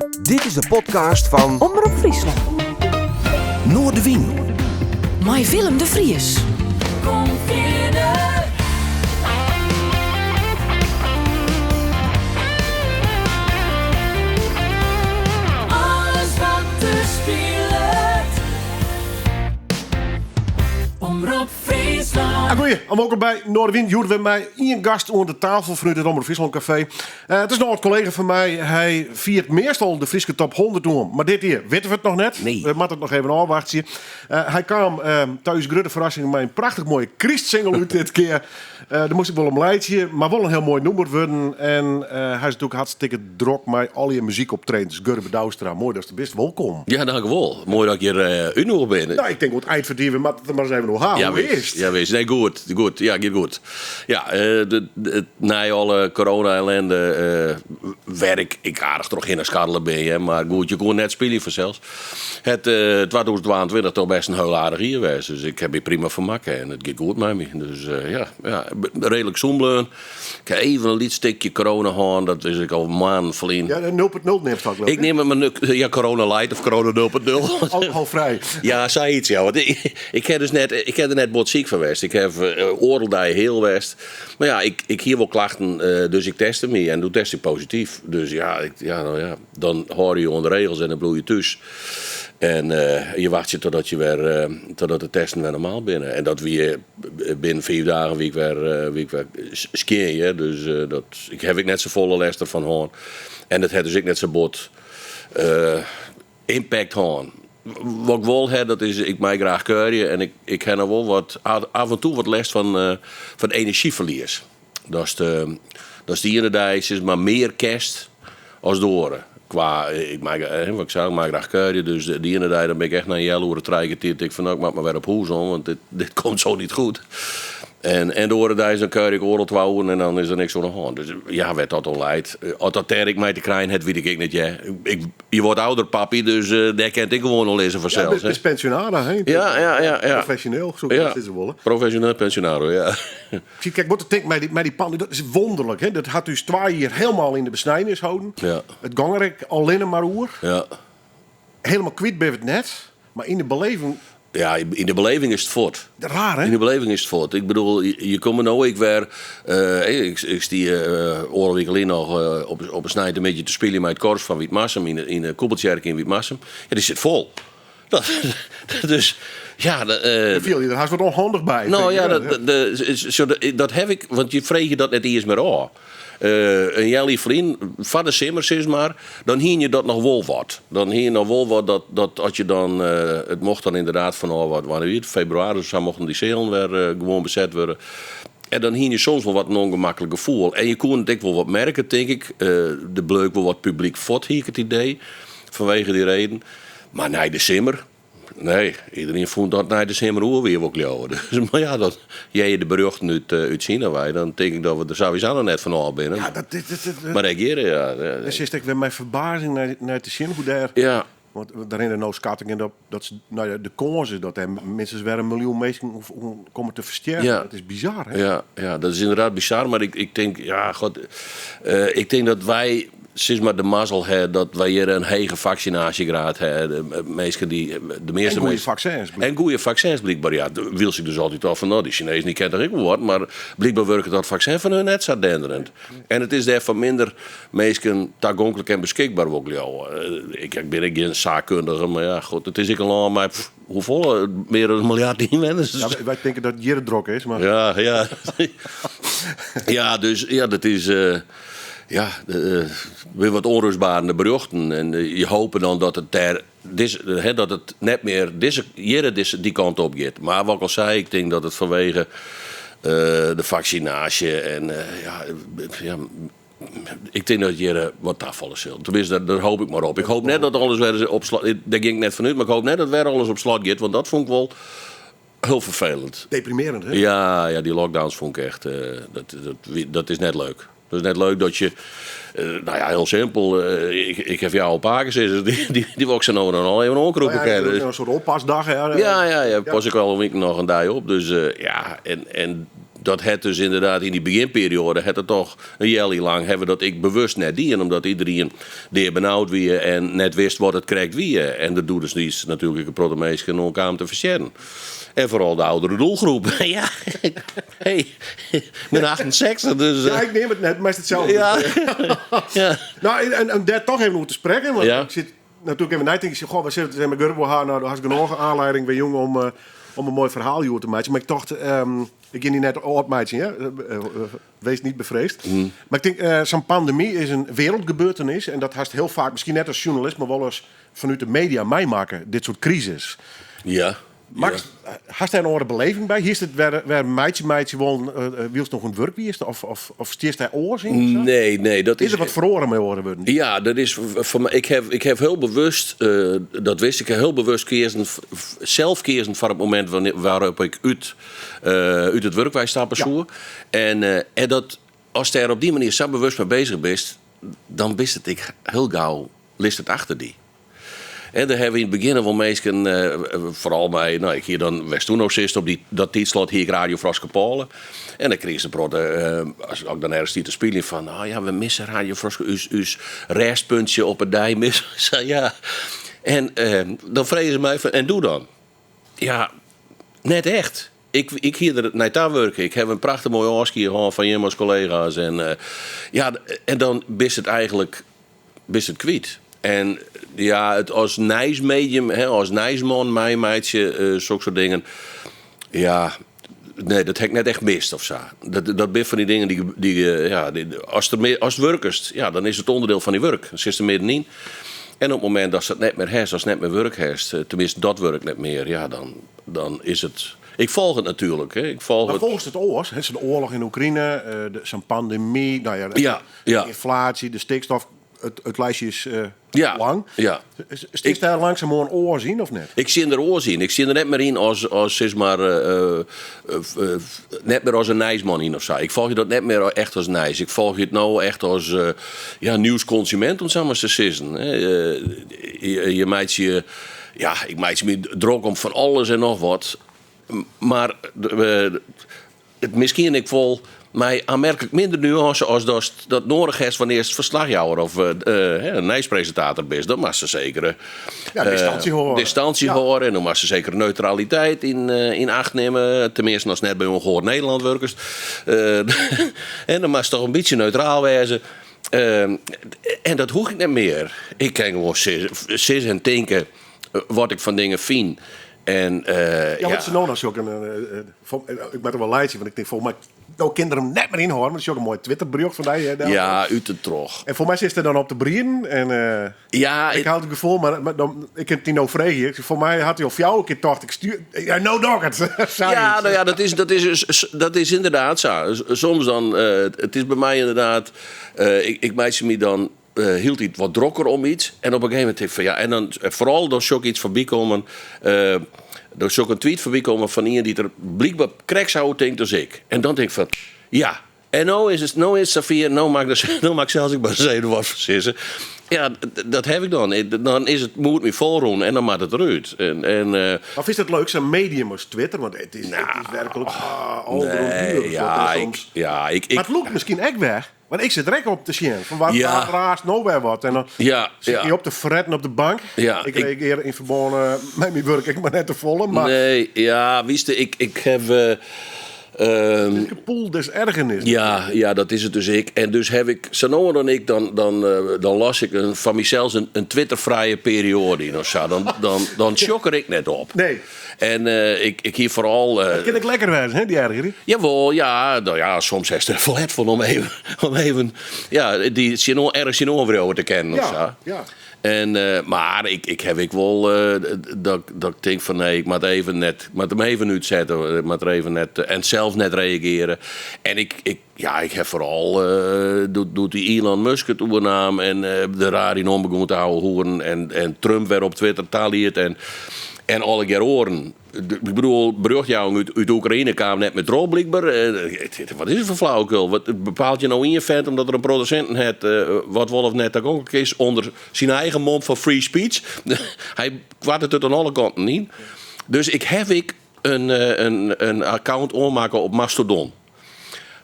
Dit is de podcast van Omroep Friesland. Noorderwien. Met Willem de Vries. Kom verder. Alles wat te speelt. Omroep Friesland. Goeie, welkom bij Noorderwien. Joerd we mij een gast onder de tafel vanuit het Omroep Friesland Café. Het is nog een collega van mij. Hij viert meestal de Friese top 100 doen. Maar dit hier weten we het nog net. Nee. We moeten het nog even afwachten. Hij kwam thuis grote verrassing met een prachtig mooie Christ-single uit dit keer. Daar moest ik wel om leidje, maar wel een heel mooi nummer worden. En hij is natuurlijk hartstikke druk met al je muziekoptredens. Gurbe Douwstra, mooi dat is de best welkom. Ja, dank u wel. Mooi dat ik hier u nog ben. Nou, ik denk wat het eind verdienen we, maar eens even nog halen. Ja, Hoe is het? ja, wees. Nee, goed. Ja, gaat goed. Ja, na alle corona-ellende werk ik aardig toch in een schadelen ben je. Maar goed, je kon net spelen vanzelfs. Het 2022 toch best een heel aardig hier geweest. Dus ik heb hier prima vermakken en het gaat goed met me. Dus ja, redelijk zoemleun. Ik heb even een lietstikje corona gehad. Dat is ik al maanden verliezen. Ja, 0.0 neemt dat geloof Ik neem het maar corona light of corona 0.0. Alcoholvrij. Ja, zei iets, ja. Want ik heb er net botziek van geweest. Ik heb oordeldij heel west. Maar ja, ik hier wel klachten, dus ik testte me en toen test ik positief. Dus dan hoor je onder regels en dan bloei je thuis. En je wacht je totdat de testen weer normaal binnen. En dat weer binnen 5 dagen wie ik weer skiën. Dus ik heb net zo volle les ervan gehad. En dat had dus ik net zo bot impact gehad. Wat ik wel heb, dat is, ik mij graag keuren en ik heb nog wel wat, af en toe wat les van energieverlies. Dat is die inderdaad, is maar meer kerst als door. Qua, wat ik zei, ik maak graag keuren, dus die inderdaad, dan ben ik echt naar Jelloeren treigen. Ik van, nou, ik maak maar weer op hoes om, want dit komt zo niet goed. En door de dan keur ik oorlog houden en dan is er niks aan de hand. Dus ja, werd dat al leid. Als dat ik mij te krijgen, het weet ik niet. Ja. Je wordt ouder, papi, dus daar kent ik gewoon al lezen vanzelf. Ja, het is pensionado, hè? Ja. Professioneel, zo Ja. is het wel. Professioneel pensionado, ja. Zie, kijk, wat ik denk met die pan, dat is wonderlijk. Hè? Dat had dus 2 jaar helemaal in de besnijdenis houden. Ja. Het gangerek alleen maar oer. Ja. Helemaal kwijt ben het net. Maar in de beleving, Ja, in de beleving is het voort. raar hè? In de beleving is het voort. Ik bedoel, je komt er nou, ik stie oorlog alleen nog op een snijt een beetje te spelen met het korps van Wietmassum in de Koepeltjerk in Wietmassum. Ja, die zit vol. Dus ja, Daar viel je er haast wat onhandig bij. nou denk ja, ik. dat heb ik, want je vreeg je dat net eerst meer aan. Een jelly vriend, van de simmers is maar, dan hien je dat nog wel wat. Dan hien je nog wel wat dat als je dan, het mocht dan inderdaad van, februari, zo mochten die zelen weer gewoon bezet worden. En dan hien je soms wel wat een ongemakkelijk gevoel. En je kon het wel wat merken, denk ik. De bleuk wel wat publiek fot, hier het idee, vanwege die reden. Maar nee, de simmer. Nee, iedereen vond dat naar de simmer weer wel klauwen. Dus, maar ja, dat jij de beruchten uit China wij, dan denk ik dat we er sowieso nog net van al binnen. Ja, dat Maar ik hier, ja. is echt weer mijn verbazing naar te zien hoe daar. Ja, Want daarin de nou schatting dat ze, nou ja, de kansen dat er minstens weer 1 miljoen mensen komen te versterken. Ja. Dat is bizar, hè? ja, dat is inderdaad bizar. Maar ik denk, ja, god, ik denk dat wij sinds maar de mazzel hebben dat wij hier een hege vaccinatiegraad hebben. De meeste En goede vaccins. En goede vaccins, blijkbaar. Ja, wil ik dus altijd al van, nou, die Chinezen niet kennen er ik wel wat, maar blijkbaar werken dat vaccin van hun net zo denderend. En het is daar van minder mensen toegankelijk en beschikbaar. Ik ben geen zaakkundige, maar ja, goed, het is ik al maar hoeveel? Meer dan 1 miljard inwoners. Ja, wij denken dat het hier druk is, maar Ja. Ja, dus ja, dat is weer wat onrustbarende berichten. En je hoopt dan dat het dat het net meer die kant op gaat. Maar wat ik al zei, ik denk dat het vanwege de vaccinatie en ik denk dat je wat afvallen zult. Tenminste, daar hoop ik maar op. Ik hoop net dat alles weer op slot. Daar ging ik net vanuit, maar ik hoop net dat weer alles op slot gaat, want dat vond ik wel heel vervelend. deprimerend, hè? Ja, die lockdowns vond ik echt. Dat is net leuk. Dat is net leuk dat je. Heel simpel. Ik heb jou al een paar keer gezegd. Die wil ik ze nou dan al even oproepen. Ja, een soort oppasdag, hè? Ja, pas ik wel een week nog een dag op. Dus en dat het dus inderdaad in die beginperiode... het er toch een jaar lang hebben dat ik bewust net die... en omdat iedereen die benauwd wie en net wist wat het krijgt wie. En dat doet dus niet natuurlijk een protomees om elkaar te versjeren. En vooral de oudere doelgroep. Ja, hey, ik ben 68, dus... Ja, ik neem het net, maar is hetzelfde. Ja. Ja. Nou, en daar toch even over te spreken. Want Ja. ik zit natuurlijk even na te denken. Goh, we zitten met Gurbo haar. Nou, daar had ik genoeg aanleiding bij jong om een mooi verhaal hier te maken. Maar ik dacht, ik ging niet net oud maken, hè? Wees niet bevreesd. Maar ik denk, zo'n pandemie is een wereldgebeurtenis. En dat haast heel vaak, misschien net als journalist, maar wel eens vanuit de media meemaken. Dit soort crisis. Ja. Max, hast daar een andere beleving bij? Hier is het waar meidje woont, wielst nog een werk wie is of stierst hij oors in? Nee, dat Is er wat verloren mee horen worden? Ja, dat is voor mij. Ik heb heel bewust, dat wist ik, heel bewust zelf kiezen van het moment waarop ik uit het werk stappen zoer. En dat als je er op die manier zo bewust mee bezig bent, dan wist het ik heel gauw, list het achter die. En daar hebben we in het begin wel mensen, vooral mij, nou, ik hier dan was toen ook zist op dat tijdslot hier Radio Fraskepolen. En dan kreeg ze als ik dan ergens die te spelen van, nou ja, we missen Radio Fraskepolen, uw restpuntje op het dij missen. Ja. En dan vrezen ze mij van, en doe dan. Ja, net echt. Ik hier er naar daar werken. Ik heb een prachtig mooi oorski gehad van Jemmers collega's. En dan is het eigenlijk kwijt. En ja, het als nice medium, als nice man, mijn meidje, zulke soort dingen. Ja, nee, dat heb ik net echt mist of zo. Dat ben van die dingen als het werkest, ja, dan is het onderdeel van die werk. Dan zit er middenin. En op het moment dat ze het net meer heeft, als het net meer werk heeft, tenminste dat werk net meer, ja, dan is het... Ik volg het natuurlijk. Hè. Maar volgens het oors, de oorlog in Oekraïne, zo'n pandemie, nou ja, de inflatie, de stikstof, het lijstje is lang. Ja. Is daar langzaam een oor zien of net? Ik zie er oor zien. Ik zie er net meer in als zeg maar, net meer als een nice-man in of zo. Ik volg je dat net meer echt als nice. Ik volg je het nou echt als nieuwsconsument, om zo maar te zeggen. Je maakt je... Ja, ik maak je me druk om van alles en nog wat. Maar misschien ik vol mij aanmerkelijk minder nuance als dat nodig is wanneer het verslagjouwer of een nieuwspresentator is. Dan mag ze zeker distantie horen. En dan mag ze zeker neutraliteit in acht nemen. Tenminste, als net bij een gehoord Nederland werkers. En dan mag ze toch een beetje neutraal wezen. En dat hoef ik niet meer. Ik kan gewoon zes en denken wat ik van dingen vind. En, wat is er nou nog? Ik ben er wel leidje, want ik denk, volgens mij, nou kinderen hem net meer in horen. Want dat is ook een mooi Twitterbericht van die. Ja, uit de trog. En voor mij zit er dan op de brien. En ik had het gevoel, maar dan, ik heb die nou vregen. Voor mij had hij of jou een keer dacht, ik stuur. Ja, no dog het. Ja, nou ja, dat is inderdaad zo. Soms dan, het is bij mij inderdaad, ik meisje me dan. Hield hij wat drokker om iets. En op een gegeven moment denk ik van ja. En dan vooral door shock iets voorbij komen. Door shock een tweet voorbij komen van iemand die er blijkbaar krek zou denken als ik. En dan denk ik van ja. En nou is het Safir. Nou maak zelfs ik maar zenuw wat verzissen. Ja, dat heb ik dan. Dan is het moet me voordoen en dan maakt het eruit. Of is het leuk zo'n medium als Twitter? Want het is werkelijk maar het loopt misschien echt weg. Want ik zit direct op de zien. Van waar raast nou weer wat. En dan zit je op de fretten op de bank. Ja, ik reageer in verbonden met mijn werk. Ik maar net te volle. Maar... Nee, ja, wist je, ik heb... een pool des ergernis. Ja, dat is het dus ik. En dus heb ik, zo dan ik, dan las ik van mezelf een Twittervrije periode in of zo. Dan chokker ik net op. Nee. En ik hier vooral... dat kan ik lekker wezen, hè, die ergernis? Jawel, ja. Nou ja, soms is het wel het van om even die ergens in over te kennen of zo. Ja. En, maar ik heb wel dat ik denk van nee, ik moet hem even uitzetten. Ik moet er even net, en zelf net reageren. En ik heb vooral doet die Elon Musk het oernaam en de rari non begon te houden horen en Trump weer op Twitter taliert en alle keer horen. Ik bedoel, berichtjouwing uit Oekraïne kwam net met rol blijkbaar. Wat is het voor flauwekul? Wat bepaalt je nou in je vent omdat er een producent het wat Wolf net ook is onder zijn eigen mond van free speech? Hij kwart het aan alle kanten niet. Dus ik heb een account aanmaken op Mastodon.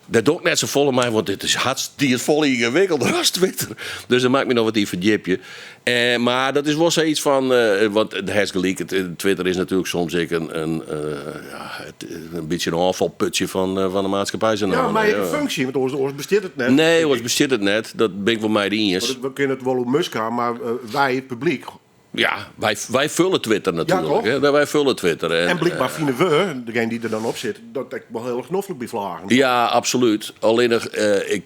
Dat doe ik net zo vol aan mij, want dit is hartstikke vol ingewikkeld als Twitter. Dus dat maakt me nog wat in verdjipje. Maar dat is wel zoiets van, want het has gelijk, Twitter is natuurlijk soms een beetje een afvalputje van de maatschappij. Ja, maar je functie, want ons besteedt het net. Nee, ons besteedt het net. Dat ben ik voor mij niet eens. We kunnen het wel op Musk gaan, maar wij, het publiek... Ja, wij vullen Twitter natuurlijk. Ja, hè? Wij vullen Twitter. En blijkbaar vinden we, degene die er dan op zit, dat ik wel heel genoffelijk bij vlagen. Ja, absoluut. Alleen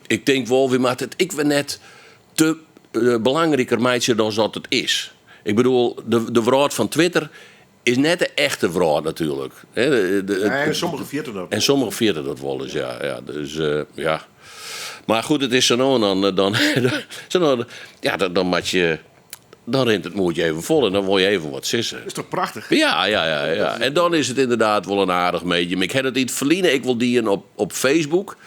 ik denk wel, wie maakt het ik ben net te belangrijker meidje dan dat het is. Ik bedoel, de wraad van Twitter is net de echte wraad natuurlijk. En sommigen vierten dat. En sommigen vierten dat wel eens, ja. Dus ja. Maar goed, het is zo dan moet je... Dan rent het moedje even vol en dan wil je even wat sissen. Dat is toch prachtig? Ja. En dan is het inderdaad wel een aardig medium. Ik heb het niet verliezen. Ik wil die op Facebook.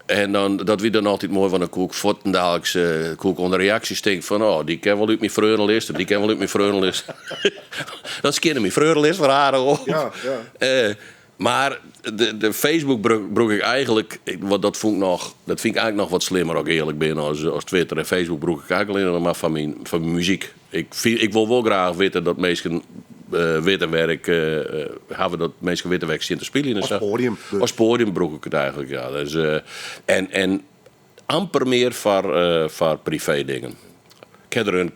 En dan, dat wie dan altijd mooi van een koek dagelijks koek onder reacties denkt van die ken wel uit mijn vreunelist, die ken wel uit mijn vreunelist. Dat is mijn vreunelist voor haar hoor. Ja. Maar de Facebook broek ik eigenlijk, want dat vind ik eigenlijk nog wat slimmer als ik eerlijk ben als Twitter en Facebook broek ik eigenlijk alleen maar van mijn muziek. Ik wil wel graag weten dat mensen witte werk hebben dat mensen witte werk zien te spelen. Als podium. Dus. Als podium broek ik het eigenlijk, ja. Dus, en amper meer voor privé dingen. Ik heb er een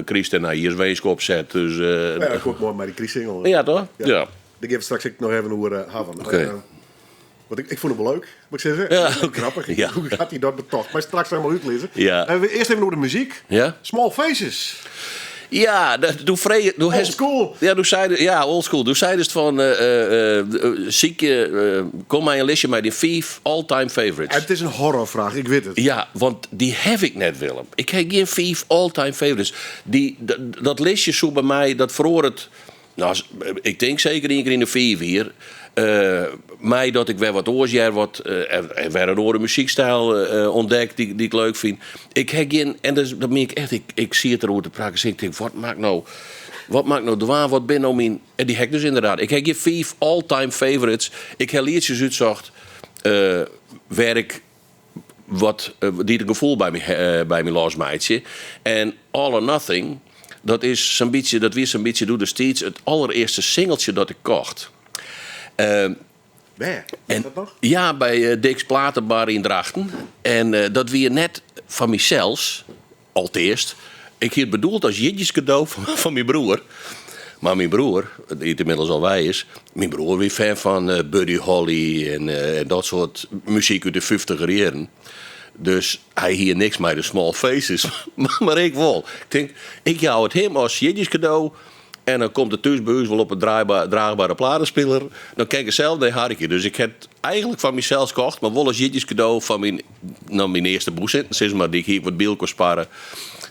Christ en Iersweesk opzet. Dus, ja, dat komt mooi met die Christ-single. Ja, toch? Ja. Ik heb straks nog even over Haven. Oké. Want ik vond het wel leuk, moet ik zeggen. Ja, Grappig. ja. Hoe gaat hij dat betocht? Maar straks helemaal uitlezen. Ja. Eerst even over de muziek. Ja? Small Faces. Ja, Old school. Ja, old school. Toen zei het van, kom maar een listje met die 5 all-time favorites. Het is een horrorvraag, ik weet het. Ja, want die heb ik net, Willem. Ik heb geen 5 all-time favorites. Dat listje zo bij mij, dat verhoor het... Nou, ik denk zeker één keer in de 4 hier. Mij dat ik weer wat oorsjaar en weer een andere muziekstijl ontdekt die ik leuk vind. Ik heb geen, en dat ben ik echt, ik zie het erover te praten. Ik denk, wat maakt nou dwaan, wat ben nou mijn... En die heb ik dus inderdaad. Ik heb geen 5 all-time favorites. Ik heb liedjes uitzocht werk wat die het gevoel bij mijn last meidje. En All or Nothing... Dat is zo'n beetje door de steeds het allereerste singeltje dat ik kocht. Waar? Is dat nog? Ja, bij Dick's Platenbar in Drachten. En dat weer net van mezelf, al eerst. Ik heb het bedoeld als jidjes cadeau van mijn broer. Maar mijn broer, die het inmiddels al wij is... Mijn broer weer fan van Buddy Holly en dat soort muziek uit de 50er jaren. Dus hij hier niks met de Small Faces. Maar ik wel. Ik denk, ik jou het hem als jidjes cadeau. En dan komt het thuis bij ons wel op een draagbare platenspeler. Dan kijk ik zelf naar Harretje. Dus ik heb eigenlijk van mezelf gekocht. Maar wel als jidjes cadeau van mijn eerste boezet. Maar die ik hier wat beeld kon sparen.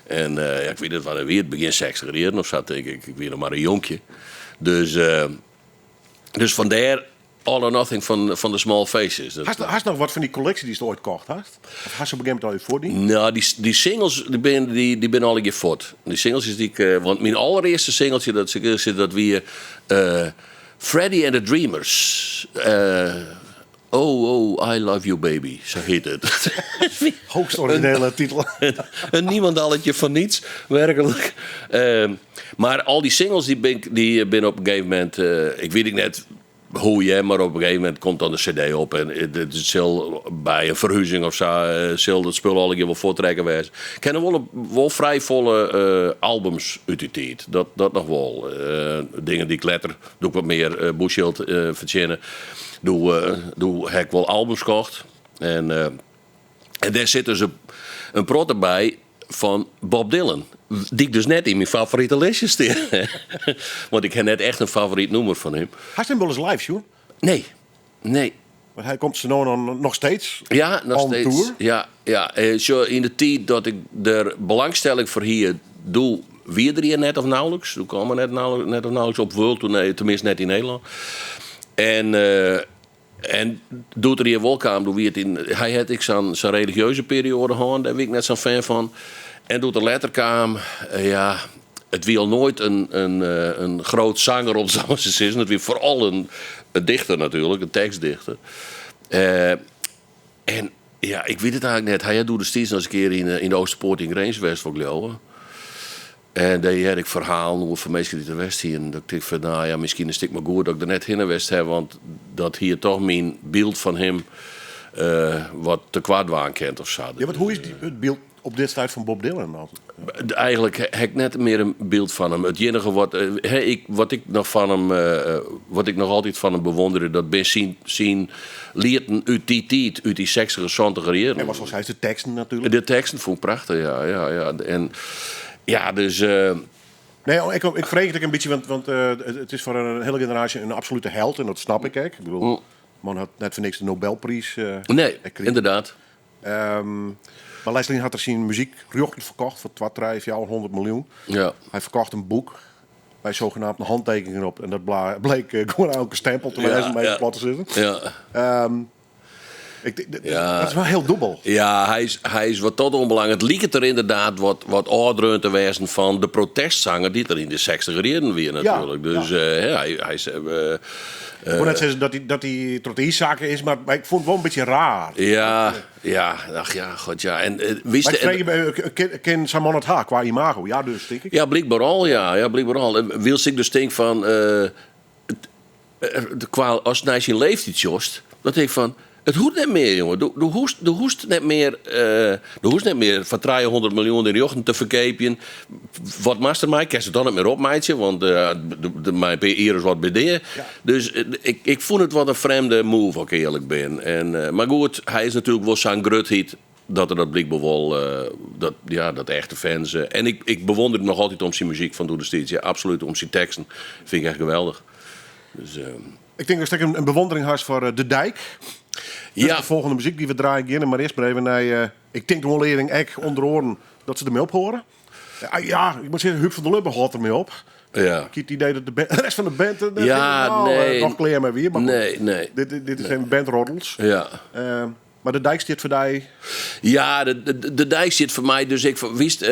En ik weet het wat weer. Het begin 60 jaren of zo denk ik. Ik ben nog maar een jonkje. Dus vandaar... All or Nothing van de Small Faces. Hast nog wat van die collectie die je ooit kocht hast? Of hast je op een gegeven moment al je voordien? Nou, die singles die ben al een keer voort. Die singles is die ik... want mijn allereerste singeltje dat weer... Freddie and the Dreamers. Oh, I Love You Baby. Zo heet het. Hoogst originele titel. Een niemandalletje van niets, werkelijk. Maar al die singles die ben op een gegeven moment... ik weet net... hoe je, maar op een gegeven moment komt dan de cd op en het zal bij een verhuizing of zo zal dat spul al een keer wel voortrekken wezen. Ik ken er wel vrij volle albums uit die tijd. Dat nog wel. Dingen die ik letter doe ik wat meer bullshit verzinnen. Doe heb ik wel albums gekocht en daar zit dus een prot erbij van Bob Dylan. Die ik dus net in mijn favoriete lijstje steer. Want ik heb net echt een favoriet nummer van hem. Hast je hem wel eens live, joh? Nee. Want hij komt ze nog steeds. Ja, nog on steeds. Tour. Ja. Zo in de tijd dat ik er belangstelling voor hier doe, wie er hier net of nauwelijks. Doe ik allemaal net of nauwelijks op World, tenminste net in Nederland. En doet er hier wel kwam, hij had ik zo'n religieuze periode gehad, daar ben ik net zo'n fan van. En doet er later kwam, het wil nooit een groot zanger op zo'n is. Het wil vooral een dichter natuurlijk, een tekstdichter. En ja, ik weet het eigenlijk net. Hij doet de steeds nog eens een keer in de Oosterpoort in Greenswest voor geloven. En daar had ik verhaal over van mensen die er west hier. En dat ik van, nou ja, misschien is het maar goed dat ik er net heen west heb. Want dat hier toch mijn beeld van hem wat te kwaad waan kent of zo. Ja, want hoe is het beeld op dit tijd van Bob Dylan dan? Eigenlijk heb ik net meer een beeld van hem. Het enige wat ik nog van hem, wat ik nog altijd van hem bewonderde, dat ben zien leerden uit die tijd, uit die 60er, 70er jaren. En was zoals hij de teksten natuurlijk. De teksten vond ik prachtig, ja. En ja, dus. Nee, ik vreeg het een beetje, want het is voor een hele generatie een absolute held en dat snap ik. Ik bedoel, man had net voor niks de Nobelprijs. Nee, inderdaad. Maar Leslie had er zijn muziek verkocht voor 100 miljoen. Ja. Hij verkocht een boek bij zogenaamde handtekeningen op. En dat bleek gewoon elke stempel te wijzen bij de platte zitten. Ja. Dat is wel heel dubbel. Ja, hij is wat tot onbelangrijk. Het liep er inderdaad wat ouder te wijzen van de protestzanger die er in de 60er jaren weer natuurlijk. Ja, dus hij is. Ik wil net zeggen dat hij trotteïszaken is, maar ik vond het wel een beetje raar. God ja. En ken Simon het haar qua imago? Ja, dus denk ik. Ja, blijkbaar al, ja. Blijkbaar al. En wil ik dus denk van als hij zijn leeftijd jost, dat denk ik van. Het hoeft niet meer, jongen. De hoest niet meer van 300 miljoen in de ochtend te verkepen. Wat master mij, kan ze dan niet meer op, meidje. Want mijn PR is wat bij de. Ja. Dus ik vond het wat een vreemde move, als ik eerlijk ben. Maar goed, hij is natuurlijk wel zo'n grutheid dat er dat blijkbaar wel, dat echte fans. En ik bewonder het nog altijd om zijn muziek van Doe de Steeds. Ja, absoluut, om zijn teksten. Vind ik echt geweldig. Dus, ik denk dat ik een bewondering had voor De Dijk. Ja. De volgende muziek die we draaien beginnen, maar eerst maar even naar. Ik denk de onleiding echt onder oren dat ze ermee ophoren. Ja, ik moet zeggen, Huub van der Lubbe hoort ermee op. Ja. Ik heb het idee dat de rest van de band. Nee. Nog kleer maar weer. Maar nee. Dit is een bandroddels. Ja. Maar De Dijk zit voor die. Ja, de Dijk zit voor mij. Dus ik wist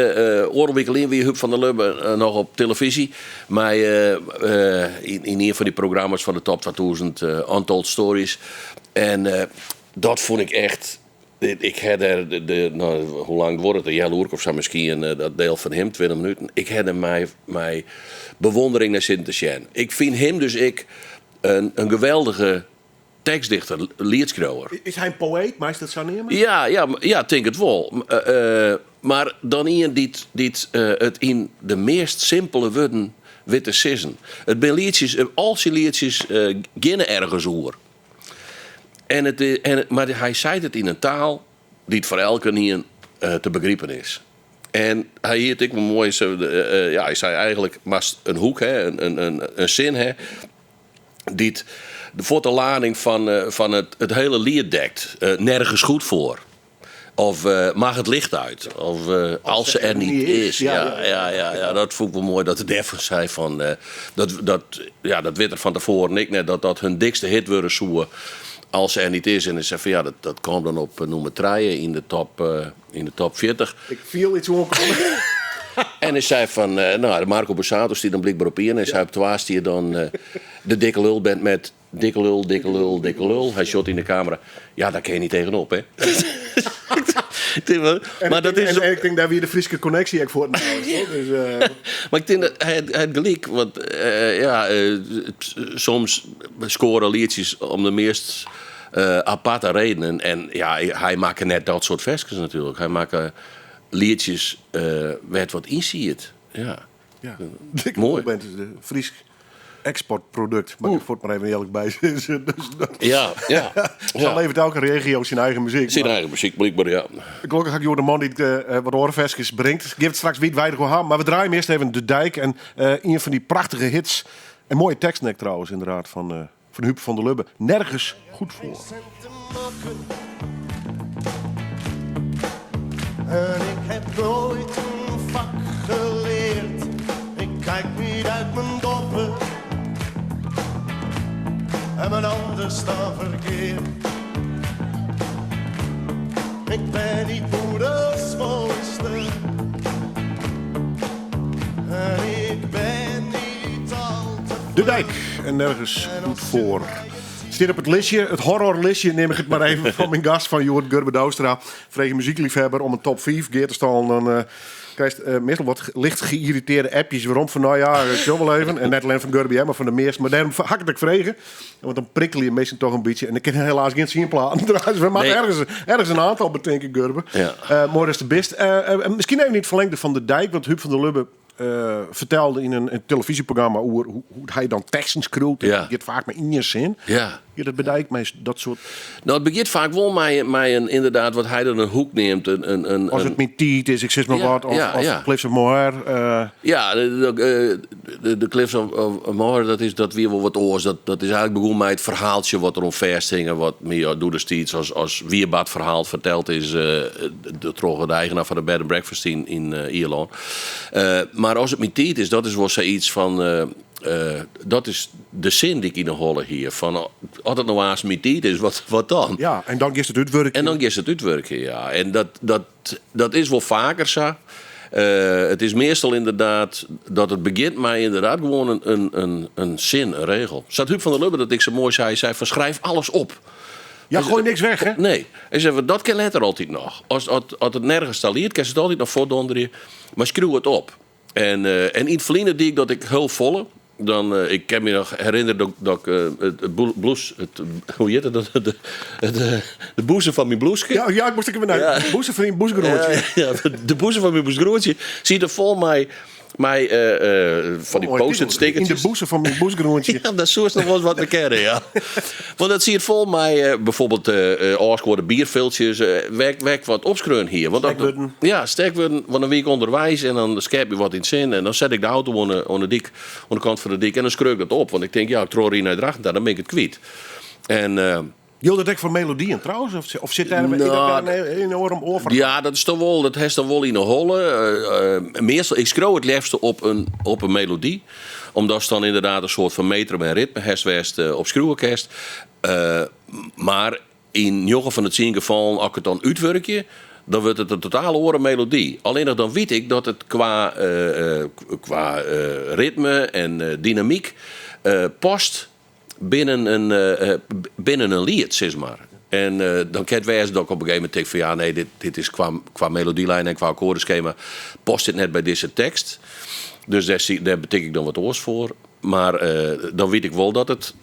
oorwikkeling weer Huub van der Lubbe nog op televisie. Maar in een van die programma's van de Top 2000 Untold Stories. En dat vond ik echt. Ik had er hoe lang wordt het? Een jaar of zo misschien dat deel van hem, 20 minuten. Ik had er mijn bewondering naar zitten te zien. Ik vind hem dus een geweldige tekstdichter, liedschrijver. Is hij een poëet, maar is dat zo neer? Ja, ik denk het wel. Maar dan iemand die het in de meest simpele woorden witte sissen. Het ben liedjes, al zijn liedjes beginnen ergens over. Maar hij zei het in een taal die het voor elke niet te begrijpen is. En hij hield ik me mooi. Hij zei eigenlijk maar een hoek, een zin, die voor de lading van het hele lied dekt. Nergens goed voor. Of mag het licht uit. Of als ze er niet is. Ja, dat vond ik wel mooi dat de Deffer zei van. Dat weet er van tevoren ik net dat hun dikste hit worden zoeken. Als ze er niet is. En hij zei van ja, dat kwam dan op nummer 3 in de top 40. Ik viel iets ongekomen. En hij zei van, de Marco Borsato die dan blijkbaar op in. En hij zei op Twaas die je dan de dikke lul bent met dikke lul. Hij shot in de camera. Ja, daar kan je niet tegenop, hè. En ik denk daar weer de Friese connectie ik voor het dus, Maar ik denk dat hij gelijk. Want soms scoren liedjes om de meest aparte redenen. En ja, hij maakt net dat soort versjes natuurlijk. Hij maakt liedjes werd wat inziet. Ja. Mooi. Bent is de Fries exportproduct. Maar ik voel het maar even eerlijk bij. Ja. Zal levert elke regio zijn eigen muziek. Zijn eigen muziek, blijkbaar, ja. Gelukkig heb ik de man die wat orenversjes brengt. Geef het straks wijdwijdig aan. Maar we draaien eerst even De Dijk. En een van die prachtige hits. Een mooie tekstnek trouwens, inderdaad, van Huub van der Lubbe. Nergens goed voor. En ik heb nooit een vak geleerd. Ik kijk niet uit mijn doppen. En mijn anders dan verkeerd. Ik ben niet moeders mooiste. En ik ben niet al te De Dijk en Nergens goed voor. Zit op het listje, het horrorlistje, neem ik het maar even van mijn gast van Joert Gurbe Douwstra. Vrege muziekliefhebber om een top 5 keer te staan. Dan krijg je meestal wat licht geïrriteerde appjes. Waarom van, nou ja, ik wil wel even. En net alleen van Gurbe, maar van de meest. Maar daarom hak ik het vregen. Want dan prikkel je meestal toch een beetje. En ik kan helaas geen zien platen. We maken ergens een aantal bedenken, Gurbe. Ja. Maar dat is de best. Misschien even niet verlengde van de Dijk. Want Huub van der Lubbe vertelde in een televisieprogramma hoe hij dan teksten schreeuwt. Ja. Je het vaak maar in je zin. Ja. Je dat bedijkt met dat soort... Nou, het begint vaak wel met een inderdaad, wat hij dan een hoek neemt. Als het met tiet is, ik zeg maar Ja, wat. Of, ja, of ja. Cliffs of Moher. Ja, de Cliffs of Moher, dat weer wel wat oors. Dat is eigenlijk begonnen met het verhaaltje wat er omverstingen. Wat meer door de steeds als Wierbad verhaal verteld is. De eigenaar van de Bed and Breakfast in Ierland. Maar als het met tiet is, dat is wel zoiets van... dat is de zin die ik in de holle hier. Van, als het nou haast met tiet is, wat dan? Ja, en dan is het uitwerken. En dan is het uitwerken, ja. En dat is wel vaker zo. Het is meestal inderdaad dat het begint met inderdaad gewoon een zin, een regel. Zat Huub van der Lubbe dat ik zo mooi zei van schrijf alles op. Ja, gooi niks weg, hè? Nee. En zeggen dat kan letter altijd nog. Als het nergens staat, kan het altijd nog voortdonderen. Maar schreeuw het op. En in het verleden die ik dat ik heel volle. Dan, ik kan me nog herinneren dat ik hoe heet het? De boezem van mijn bloesje. Ja, ik moest even naar Ja. de boezem van die boezemgrootje. Ja, de boezem van mijn bloesgrootje ziet er vol mij van die post-it stickertjes. In de boezem van mijn boezemgrootje. Ja, dat is nog wel eens wat te kennen, ja. Want dat zie je vol mij, bijvoorbeeld afgeschoren bierviltjes, werk wat opschreun hier. Want Sterkwurden. Ja, sterkwurden van een week onderwijs en dan scherp je wat in het zin en dan zet ik de auto aan de kant van de dik en dan schreeuw ik dat op. Want ik denk, ja, ik troor hier naar dracht, dan ben ik het kwijt. En... Jullie dat echt voor melodieën trouwens? Of zit daar een enorm oor van? Ja, dat is toch wel, dat heeft dan wel in een holle. Meestal, ik schreeuw het liefst op een melodie. Omdat het dan inderdaad een soort van metrum en ritme heeft op schreeuworkest. Maar in 9 van het 10 gevallen, als ik het dan uitwerkje, dan wordt het een totale oren melodie. Alleen dan weet ik dat het qua ritme en dynamiek past binnen een lied, zeg maar. En dan kan het wijzen dat ik op een gegeven moment denk van ja, nee, dit is qua melodielijn en qua akkoordenschema past dit net bij deze tekst. Dus daar betekent ik dan wat oors voor. Maar dan weet ik wel dat het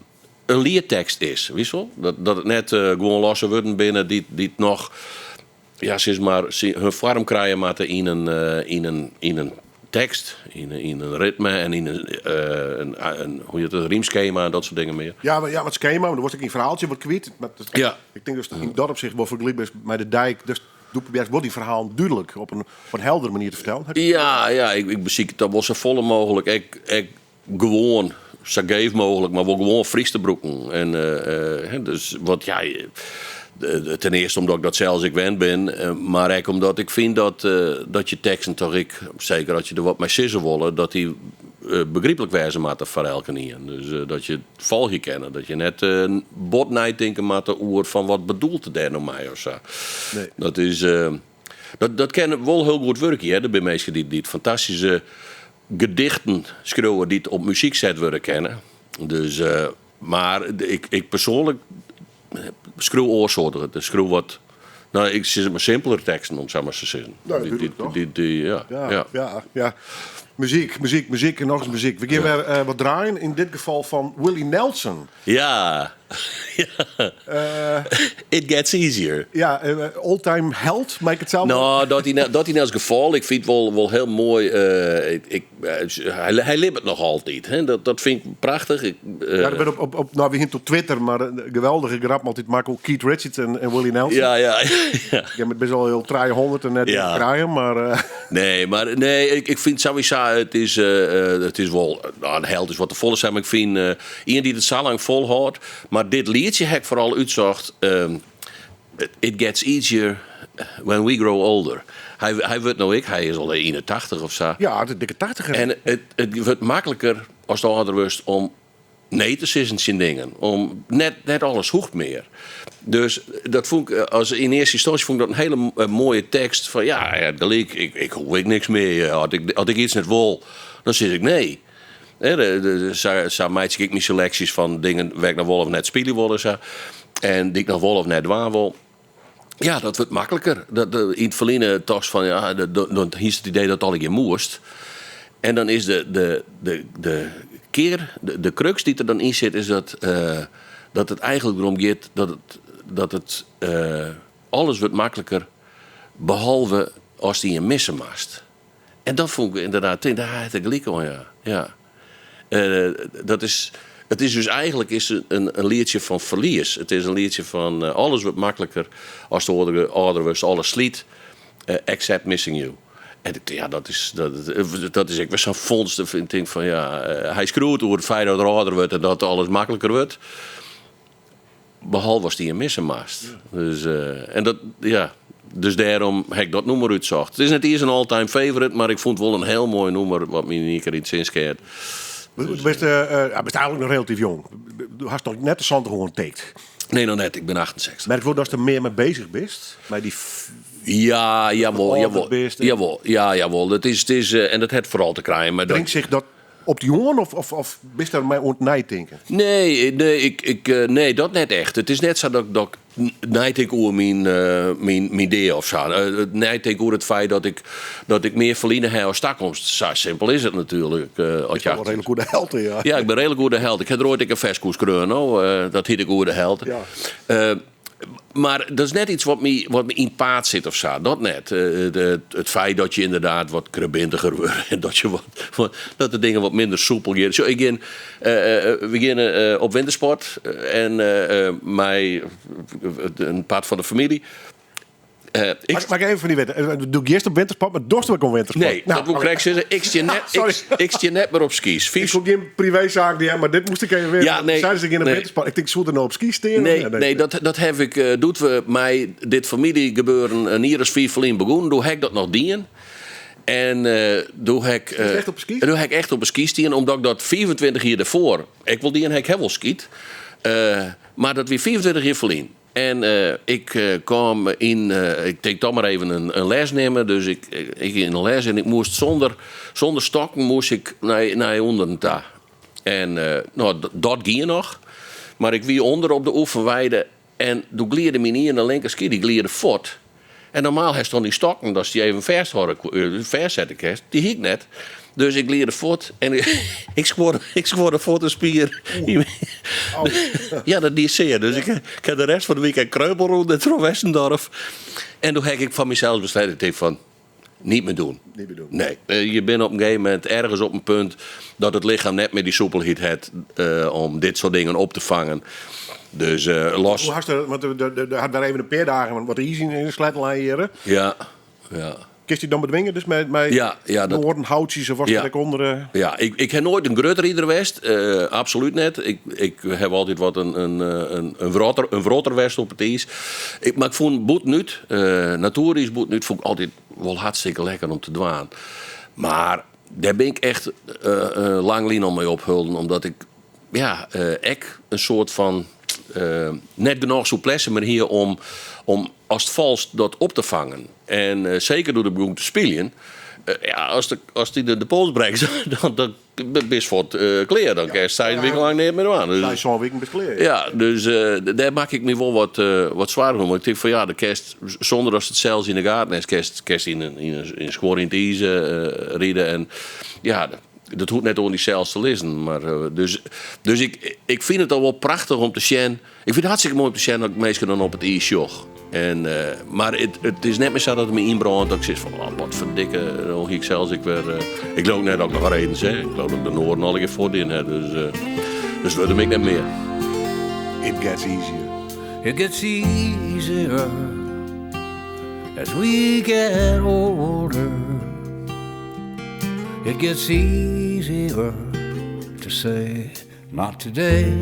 een liedtekst is, wissel. Dat het net gewoon losse woorden binnen die het nog, ja, zeg maar, hun vorm krijgen maar in een tekst, in een ritme en in een hoe je het, een riemschema en dat soort dingen meer. Ja, maar het schema, maar dan word ik een verhaaltje wat kwijt. Ja. Ik denk dus dat in dat opzicht wel vergelijkbaar is met de Dijk. Dus doe probeer wel die verhaal duidelijk op een heldere manier te vertellen. Ja, ik beziek het dan wel zo volle mogelijk. Ik gewoon zo geef mogelijk, maar wel gewoon fris te broeken. En dus wat ja. Ten eerste omdat ik dat zelfs ik wend ben, maar ook omdat ik vind dat je teksten toch zeker als je er wat mee sissen willen, dat die begrijpelijk wijzen maakt voor elke niet. Dus dat je het volgje kennen, dat je net bot denken maakt de oer van wat bedoelt het daar nou mij of zo. Nee. Dat is dat kan wel heel goed werken. Hè? Er zijn mensen die het fantastische gedichten schreeuwen die het op muziek zet worden kennen. Dus, maar ik persoonlijk schreeuw oorsoorten. Dus schreeuw wat. Nou, ik zeg maar simpelere teksten om zo maar te zeggen. Ja. Muziek en nog eens muziek. We gaan weer wat draaien. In dit geval van Willie Nelson. Ja. It gets easier. Ja, all-time held, maak ik het zelf. Nou, dat hij in elk geval. Ik vind het wel heel mooi. Hij leeft het nog altijd. Hè? Dat vind ik prachtig. Ja, ik ben nou, we gaan op Twitter, maar een geweldige grap altijd maken. Keith Richards en Willie Nelson. Ja. Ik heb het best wel heel 300 en net kraaien, maar... Nee, ik vind sowieso, het is wel, nou, een held is wat te vol zijn, maar ik vind iemand die het zo lang volhoudt, maar dit liedje heb ik vooral uitzocht, It gets easier when we grow older. Hij wordt nou hij is al 81 of zo. Ja, de dikke 80er. En het wordt makkelijker als het ouder wordt om nee te zeggen in dingen. Om net alles hoeft meer. Dus dat vond ik, als in eerste instantie vond ik dat een hele mooie tekst. Van ja, gelijk, ik hoef niks meer. Had ik iets net wil, dan zeg ik nee. Zo maak ik mijn selecties van dingen waar ik nog wel of net spelen willen. Zo. En die ik nog wel of net waar wil. Ja, dat wordt makkelijker. In het verleden toch van, ja, dan is het idee dat al je moest. En dan is de crux die er dan in zit, is dat het eigenlijk erom gaat dat het alles wordt makkelijker, behalve als die je missen maakt. En dat vond ik inderdaad, daar had ik gelijk aan, ja. Het is dus eigenlijk een liedje van verlies. Het is een liedje van alles wordt makkelijker als de ouder wordt, alles sliet, except missing you. En ja, dat is ik weer zo'n vondst. Vind ik van ja, hij schroeit over het feit dat er ouder wordt en dat alles makkelijker wordt. Behalve als die een missen maast. Dus, en dat, ja, dus daarom heb ik dat nummer uitzocht. Het is net eerst een all-time favorite, maar ik vond het wel een heel mooi nummer wat me niet keer iets inskeert. Je bent eigenlijk nog relatief jong. Je had nog net de zand gewoon teekt. Nee, nog net. Ik ben 68. Merk je dat je er meer mee bezig bent? Bij die Ja, jawel. Het is en dat heeft vooral te krijgen. Maar Drinkt zich dat op die jongen of ben je daar mij ontnijd denken? Nee, dat net echt. Het is net zo dat ik niet denk over mijn idee of zo. Niet denk over het feit dat ik meer verliezen heb als toekomst. Zo simpel is het natuurlijk. Je bent wel redelijk goede held, ja. Ja, ik ben redelijk goede held. Ik heb er ooit een verskoers kreun, dat heet ik goede held. Ja. Maar dat is net iets wat me in het paard zit of zo. Dat net. Het feit dat je inderdaad wat krabintiger wordt. En dat de dingen wat minder soepel gaan. Zo, we beginnen op wintersport. En een part van de familie. Mag ik even van die weten? Doe ik eerst op wintersport, maar dorst ik om wintersport? Nee, dat moet ik correct zeggen. Ik zie net maar op skis. Ik kom geen privézaak die, maar dit moest ik even weten. Ja, nee. Zeiden ze in een wintersport. Ik denk, zou er nou op ski staan? Nee, dat heb ik. Doet we mij dit familiegebeuren een hier als 4 verlien begonnen. Doe ik dat nog dien. En doe ik echt op een ski staan, omdat ik dat 24 jaar daarvoor. Ik wil die en ik heb wel skiet. Maar dat weer 24 jaar verlien. En ik kwam in, ik denk dan maar even een les nemen. Dus ik in een les en ik moest zonder stokken moest ik naar onder een ta. En dat ging nog. Maar ik wie onder op de oefenweide en toen glierde me niet in de linkerski, die glierde voort. En normaal heeft dan die stokken, dat die even vers zetten kerst, die hiek net. Dus ik leerde voort en ik scoorde voort een spier. Oh. Ja, dat is zeer. Dus ik heb de rest van de weekend kreupelroet in het Westendorf. En toen heb ik van mezelf besloten, ik denk van, niet meer doen. Nee, je bent op een gegeven moment ergens op een punt dat het lichaam net meer die soepelheid heeft om dit soort dingen op te vangen. Dus los. Hoe had je, want er had daar even een paar dagen wat easy in de slijtlijn hier. Ja. Kist je dan bedwingen, dus met noorden, houtjes of wat er onder? Ja, ik heb nooit een grutter geweest, absoluut net. Ik heb altijd wat een vroter west op het ijs. Maar ik vond boetnut, natuurlijk boetnut, vond ik altijd wel hartstikke lekker om te doen. Maar daar ben ik echt lang lien om mee ophulden, omdat ik een soort van net genoeg souplesse maar hier om als het valt dat op te vangen. En zeker door de begon te spelen. Als die de pols brengt, dan best voor het kleer. Dan kan je een week lang niet meer aan. Dus, zo'n week best kleer. Ja, dus daar maak ik me wel wat zwaar om. Ik denk van ja, de kerst, zonder dat het zelfs in de gaten is, kerst in een schoor in het ijs rijden. En ja, dat hoeft net om die zelfs te lezen. Maar, dus ik vind het al wel prachtig om te zien. Ik vind het hartstikke mooi om te zien dat ik meestal dan op het ijs jog. Maar het is net meer zo dat het me inbrandt dat ik zeg van wat verdikke, dan ik zelfs ik weer. Ik loop net ook nog reden zeg. Ik loop ook de Noorden al een keer voordien hè. Dus dat ik net meer. It gets easier. It gets easier as we get older. It gets easier to say not today.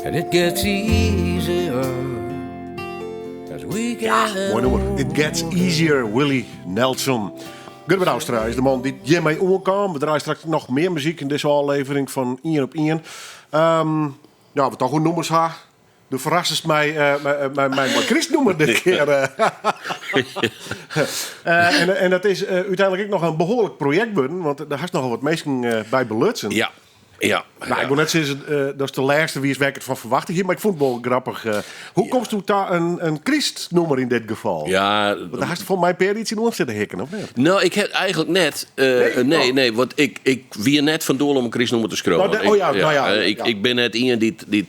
And it gets easier as we get mooi nummer. It Gets Easier, Willie Nelson. Gurben Oustra is de man die hiermee omkwam. We draaien straks nog meer muziek in deze aflevering van Ian op Ian. We toch goed nummers ha. De verrast mij mijn Chris noemer dit keer. En dat is uiteindelijk ook nog een behoorlijk project worden, want daar had nogal wat mensen bij belutsen. Ja. Ja. Nou, ik wil net zeggen, dat is de laatste wie is werkelijk van verwachten hier, maar ik vond het wel grappig. Hoe komt u daar een Christnummer in dit geval? Ja. Want daar had je voor mij per iets in ons zitten hikken, of niet? Nou, ik heb eigenlijk net... Nee, want ik wie net van doel om een Christnummer te scrollen. Ik ben net iemand die...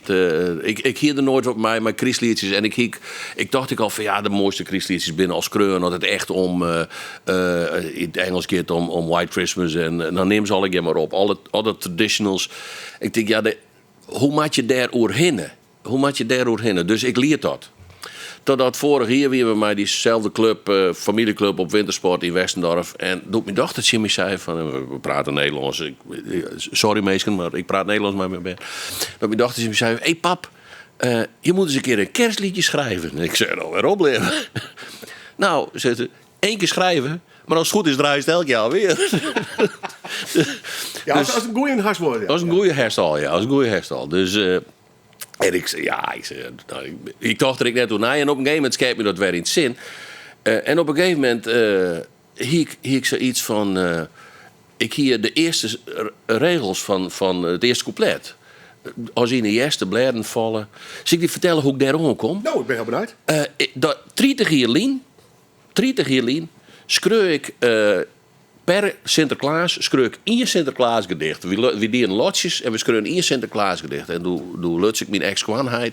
Ik hierde nooit op mijn Christliedjes en ik dacht ik al van ja, de mooiste Christliedjes binnen als kreun, dat het echt om... in het Engels keert om White Christmas en dan neem ze al ik maar op. Alle traditionals. Ik denk, ja, hoe maak je daarover hinnen? Hoe maak je daarover hinnen? Dus ik leer dat. Totdat vorig jaar weer bij mij diezelfde club, familieclub op Wintersport in Westendorf. En toen mijn dochtertje me zei van, we praten Nederlands. Sorry meisje, maar ik praat Nederlands met mijn ben. Dat mijn dochtertje me zei, hey pap, je moet eens een keer een kerstliedje schrijven. En ik zei, nou weer opleven. Nou, zei ze, 1 keer schrijven. Maar als het goed is, draai je het elk jaar weer. Ja, als een goeie harswoord. Ja. Als een goede herstal, ja. Als een goede herstal. Dus... en ik zei, ik dacht er ik net toe na. En op een gegeven moment schreef me dat weer in het zin. En op een gegeven moment hiek ik zoiets van... ik hier de eerste regels van het eerste couplet. Als in de eerste bladen vallen. Zal ik die vertellen hoe ik daarom kom? Nou, ik ben heel benieuwd. 30 jaar lien schreeuw ik... per Sinterklaas schreeuw ik 1 Sinterklaasgedicht. We dieren lotjes en we schreeuwen 1 Sinterklaasgedicht. En toen luts ik mijn ex-kwanheid.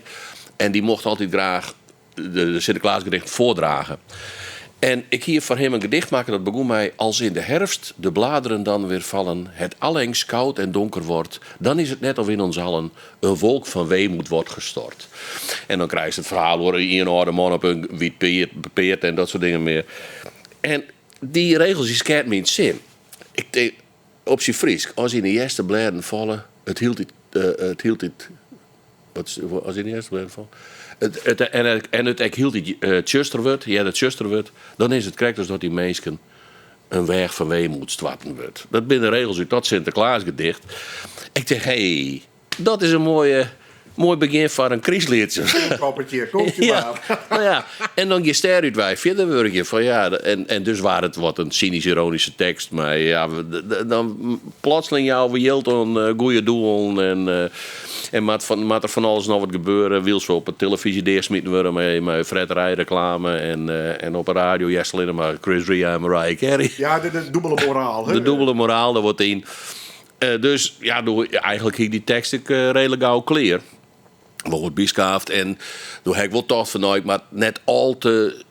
En die mocht altijd graag de Sinterklaasgedicht voordragen. En ik hier voor hem een gedicht maken, dat begon mij... Als in de herfst de bladeren dan weer vallen... het allengs koud en donker wordt... dan is het net of in ons allen een wolk van weemoed wordt gestort. En dan krijg je het verhaal hoor, een oude man op een wit peert en dat soort dingen meer. En die regels die scaart me in het zin. Ik denk, op zijn Fries, als in de eerste bladen vallen, het hield dit. Als in de eerste bladen vallen. Het hield dit tjuster wordt, dan is het correct als dat die mensen een weg van weemoed stwappen wordt. Dat binnen regels uit dat Sinterklaasgedicht. Ik zeg, hey, dat is een mooi begin van een Christliedje. Koppertje, komt je ja, nou ja, en dan je ster uit wij verder word je van ja, en dus waar het wat een cynisch-ironische tekst, maar ja, dan plotseling jou we hield een goede doel en maat er van alles nog wat gebeuren, wil ze op de televisie deersmieten worden met Fred Rij reclame en op de radio Jesselin maar Chris Ria en Mariah Carey. Ja, de dubbele moraal. Hè? De dubbele moraal, daar wordt in. Dus ja, eigenlijk ging die tekst ik redelijk gauw clear. Wordt biskaafd en toen heb ik wel toch vanuit, maar net al te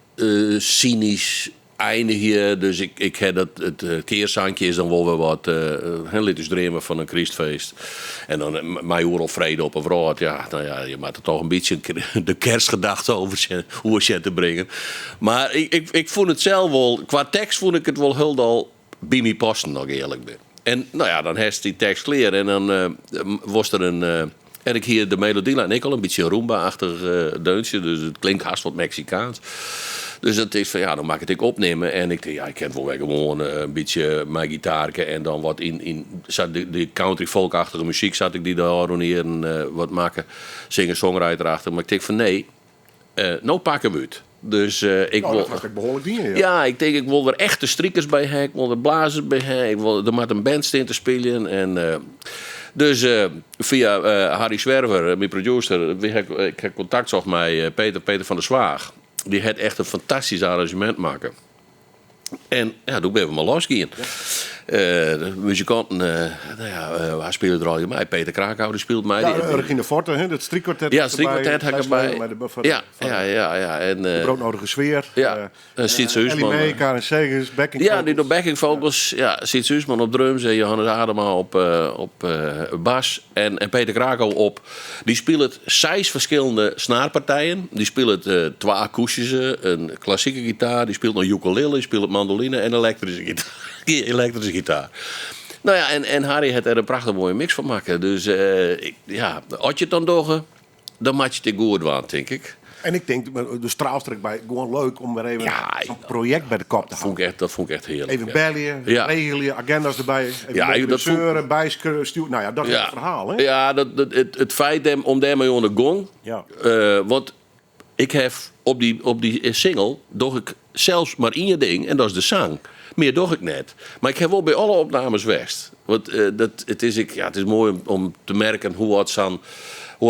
cynisch eindigen. Dus ik heb het keerzandje is dan wel weer wat liters dreamen van een Christfeest. En dan mijn oor vrede op een vrouw. Ja, nou ja, je moet er toch een beetje de kerstgedachte over hoe te brengen. Maar ik vond het zelf wel, qua tekst vond ik het wel heel al bij me passen, nog eerlijk ben. En nou ja, dan heeft die tekst clear en dan was er een... En ik hier de melodie en ik al een beetje een Roomba-achtig deuntje. Dus het klinkt haast wat Mexicaans. Dus dat is van ja, dan maak ik het opnemen. En ik denk, ja, ik ken wel weer gewoon een beetje mijn gitaarke. En dan wat in de country folkachtige muziek zat ik die daar harmonieren, wat maken. Zingen, songwriter achter. Maar ik denk van nee, nou pakken we het. Dus ik wil. Dat was echt behoorlijk dingen. Ja, ik denk ik wil er echte strikkers bij hebben. Ik wil er blazers bij hebben. Er moet een band in te spelen. En dus via Harry Zwerver, mijn producer, ik heb contact zocht met Peter van der Zwaag. Die had echt een fantastisch arrangement maken. En ja, toen ben we maar losgegaan. Ja. De muzikanten, hij speelde er al in mij. Peter Krakau die speelt mij. Ja, Regine Forte, hè, dat striekkwartet. Ja, het striekkwartet had ik erbij. Ja. En, de broodnodige sfeer. Ja, Sietse Huisman. Ellie Mee, Karen Segers, backing vocals. Ja, die door backing vocals. Ja, Sietse Huisman op drums en Johannes Adema op bas. En Peter Krakau op. Die speelt 6 verschillende snaarpartijen. Die speelt 2 akoestische, een klassieke gitaar. Die speelt nog ukulele, die speelt mandoline en elektrische gitaar. Nou ja, en Harry had er een prachtig mooie mix van maken. Dus als je het dan doet, dan maak je het goed waan, denk ik. En ik denk, de straalstreek bij, gewoon leuk om weer even zo'n project bij de kop te houden. Dat vond ik echt heerlijk. Even bellen, regelen, agenda's erbij. Even dat zeuren, bijsturen. Nou ja, dat is het verhaal, hè? Ja, het feit om daarmee aan de gong. Ja. Want ik heb op die single doch ik zelfs maar één ding en dat is de zang. Meer doch ik net. Maar ik heb wel bij alle opnames west. Want het is mooi om te merken hoe het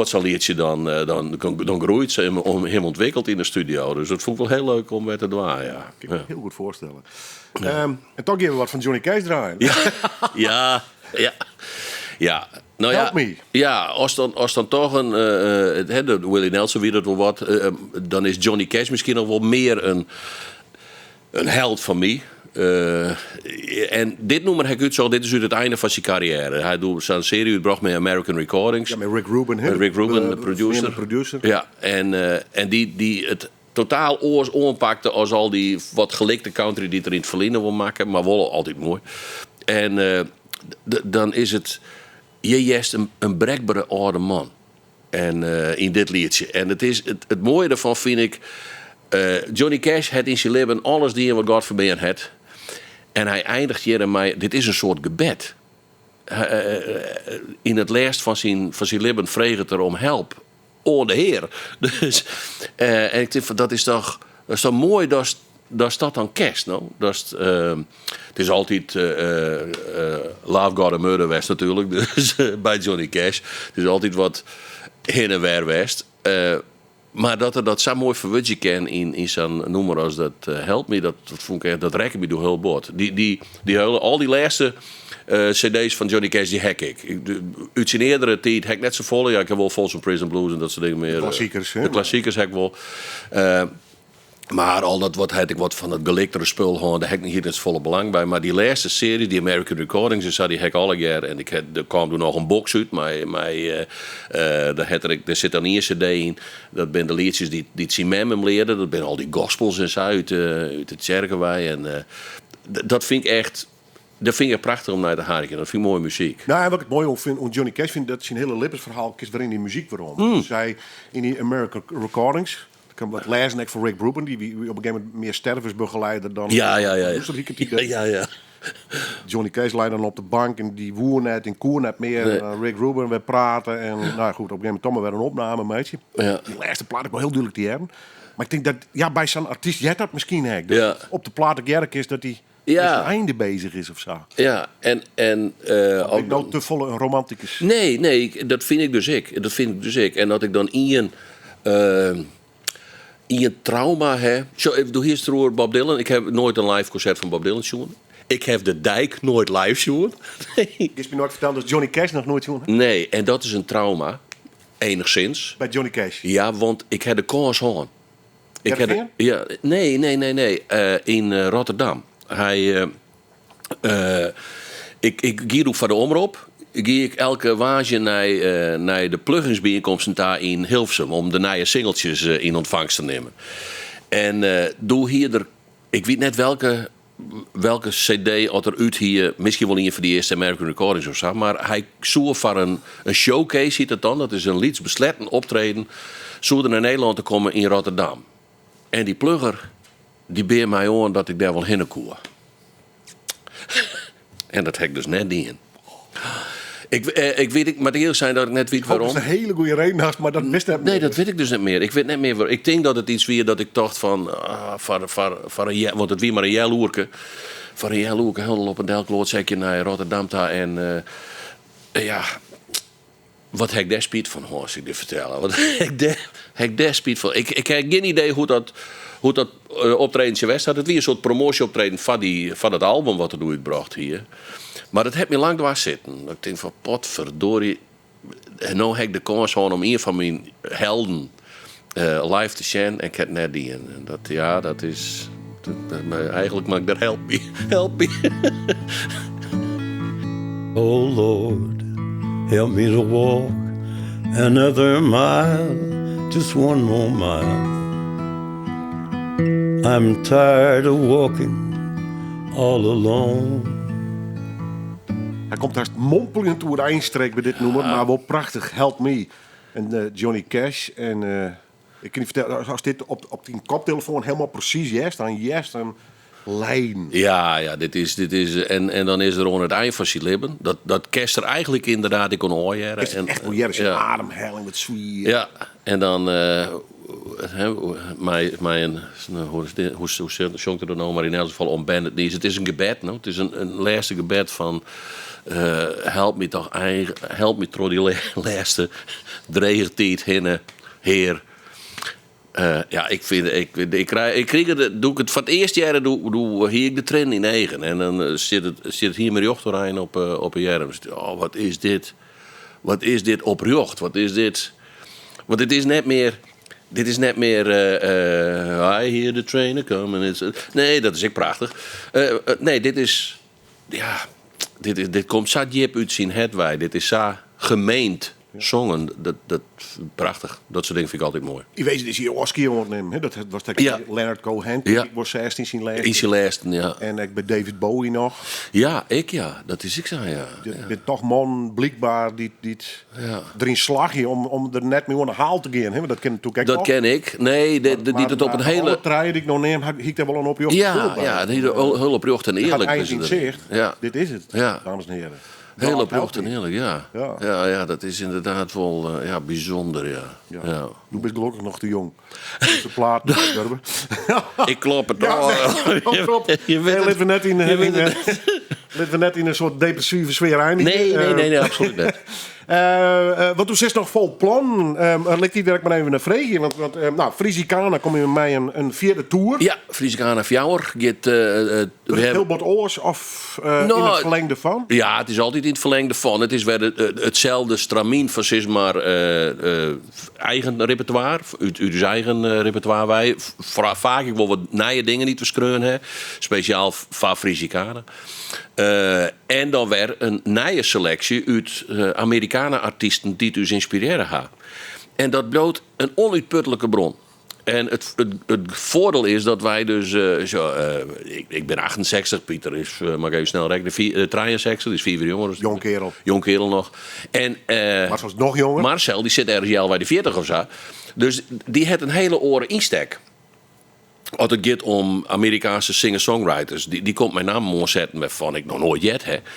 zo'n liedje dan groeit ze en hem ontwikkelt in de studio. Dus dat vond ik wel heel leuk om met te doen. Ja. Ik kan me heel goed voorstellen. En toch even we wat van Johnny Cash draaien. Ja. Nou Help me. Ja, als dan toch de Willie Nelson wie dat wel wat, dan is Johnny Cash misschien nog wel meer een held van mij. En dit nummer heb ik uit zo, dit is uit het einde van zijn carrière. Hij doet zijn serie uitbracht met American Recordings. Ja, met Rick Rubin. Hè? Rick Rubin, de producer. Ja, en die het totaal oors ompakte als al die wat gelikte country die er in het verleden wil maken, maar wel altijd mooi. En dan is het juist een brekbare oude man. En in dit liedje. En het mooie daarvan vind ik, Johnny Cash had in zijn leven alles die wat God voorbij had. En hij eindigt hier en mij, dit is een soort gebed. In het laatst van zijn leven vreeg het er om help. O de Heer. Dus, en ik denk, dat is toch mooi dat dat dan kerst. No? Het is altijd Love, God and Murder West natuurlijk. Dus bij Johnny Cash. Het is altijd wat heen en weer West. Maar dat er dat zo mooi verwutje kan in zijn nummer als dat Help Me, dat vond ik echt, dat rekken me door heel bord. Al die laatste cd's van Johnny Cash, die hack ik. Uit zijn eerdere tijd heb ik net zo vol. Ja, ik heb wel Folsom Prison Blues en dat soort dingen meer. Klassiekers, hè? De klassiekers heb ik wel. Maar al dat wat van het geliktere spul gewoon, daar heb ik niet hier het volle belang bij. Maar die laatste serie, die American Recordings, die heb ik alle jaar. En er kwam toen nog een box uit, daar zit dan een cd in. Dat zijn de liedjes die het Simem leerde. Dat zijn al die gospels en zo uit de Tjerkenwij. En dat vind ik echt. Dat vind ik prachtig om naar te harken. Dat vind ik mooie muziek. Nou, en wat ik mooi vind om Johnny Cash vind, dat zijn hele levensverhaal is waarin die muziek waarom. Zij in die American Recordings. Ik kan wat lezen van Rick Rubin, die op een gegeven moment meer stervensbegeleider dan. Ja. Ja. Johnny Cash lei dan op de bank en die woer net en koer net meer. Nee. Rick Rubin werd praten en nou goed, op een gegeven moment toch maar weer een opname, meisje. Ja. Die laatste plaat ik wel heel duidelijk die hebben. Maar ik denk dat bij zo'n artiest jij dat misschien hebt. Dus Ja. op de plaat ik jerk is dat hij met zijn einde bezig is of zo. Ja, en Ik ben te volle een romanticus. Nee, dat vind ik dus ik. En dat ik dan in een trauma heb. Zo, doe hier eens Bob Dylan. Ik heb nooit een live concert van Bob Dylan gezien. Ik heb de Dijk nooit live gezien. Nee. Is me nooit verteld dat Johnny Cash nog nooit jongen? Nee, en dat is een trauma. Enigszins. Bij Johnny Cash. Ja, want ik heb de kans gehad. Nee. In Rotterdam. Ik ga ook van de omroep. Gie ik elke wagen naar de plugginsbijeenkomsten daar in Hilversum om de nieuwe singeltjes in ontvangst te nemen. En doe hier ik weet net welke cd had er uit hier, misschien wel in voor die eerste American Recordings of zo, maar hij zoekt voor een showcase, ziet het dan, dat is een lietsbesletten optreden, zouden naar Nederland te komen in Rotterdam. En die plugger, die beer mij aan dat ik daar wel heen koer. En dat heb ik dus net niet in. Ik weet, maar het eerlijk zijn dat ik net weet waarom. Dat is een hele goede reden naast, maar dat wist ik niet. Nee, dat weet ik dus niet meer. Ik weet niet meer waarom. Ik denk dat het iets weer dat ik dacht van, want het wie maar een jelloerke. Van een jelloerke helemaal op een delklootzekje naar Rotterdam daar en wat heb ik daar speed van, hoor ik dit vertellen. Wat heb ik daar speed van? Ik heb geen idee hoe dat optredentje was. Het weer een soort promotieoptreden van het album wat er uitbracht hier. Maar dat heeft me lang dwars zitten. Ik denk van, potverdorie. En nu heb ik de kans gewoon om een van mijn helden live te zien. En ik heb net die. En dat is... eigenlijk mag ik daar help me. Oh Lord, help me to walk another mile, just one more mile. I'm tired of walking all alone. Hij komt haast mompelend door de eindstreek bij dit nummer, maar wel prachtig. Help Me. En Johnny Cash. En ik kan je vertellen, als dit op die koptelefoon helemaal precies dan lijn. Ja, dit is en dan is er gewoon het eind van zijn leven. Dat kerst er eigenlijk inderdaad ik kon horen. Het is echt wel jaren ademhaling met zwier. Ja, en dan hoe zongt er dan nou, maar in elk geval om Ben het niet. Het is een gebed, nou. Het is een laatste gebed van help me door die laatste dreigtijd heen, Heer. Ik kreeg het, doe ik het van het eerste jaar doe hier ik de train in eigen en dan zit het hier met jocht doorheen op een jaar. Oh, wat is dit? Wat is dit op jocht? Wat is dit? Want dit is net meer. I hear the train come. Nee, dat is echt prachtig. Nee, dit is. Ja, dit komt zo diep uit zijn headway. Dit is zo gemeend zongen. Dat prachtig. Dat soort dingen vind ik altijd mooi. Je weet, het is hier Oscar ontnemen. Dat was Leonard Cohen. Ik was 16 zien lezen. Is je laatste, ja. En ik ben David Bowie nog. Ja, dat is ik zo, ja. Je bent toch man blijkbaar die erin slagje om er net mee aan de haal te gaan. Hè? Dat ken natuurlijk dat ken ik. Nee, die het op een hele. Alle treien die ik nog neem, ik daar wel een op je. Ja, die heel op jocht en eerlijk. Eind in zicht. Ja. Dit is het, dames en heren. Heel op jocht en eerlijk, ja. Ja, dat is inderdaad wel bijzonder, ja. Nu ben ik gelukkig nog te jong. De plaat. Ik klop het al. Je weet net in een soort depressieve sfeer eindigen. Nee, absoluut niet. Want toen is nog vol plan. Ligt die werk maar even naar Vreegje. Want Friesikana kom je met mij een vierde tour. Ja, Friesikana Fjouwer. Heel wat oors of in het verlengde van? Ja, het is altijd in het verlengde van. Het is weer hetzelfde stramien van zeg maar eigen repertoire. Uit uw eigen repertoire. Wij vaak ik wel wat nieuwe dingen niet te screuen hebben. Speciaal van Friesikana. En dan weer een nieuwe selectie uit Amerikaanse artiesten die dus inspireren gaan. En dat bloot een onuitputtelijke bron. En het voordeel is dat wij dus... ik ben 68, Pieter is, mag ik even snel rekenen, 63, dus 4 jonger. Jong kerel nog. En, Marcel is nog jonger. Marcel, die zit ergens al bij de 40 of zo. Dus die heeft een hele oren instek. Als het gaat om Amerikaanse singer-songwriters, die komt mijn naam mooi zetten waarvan ik nog nooit jet heb.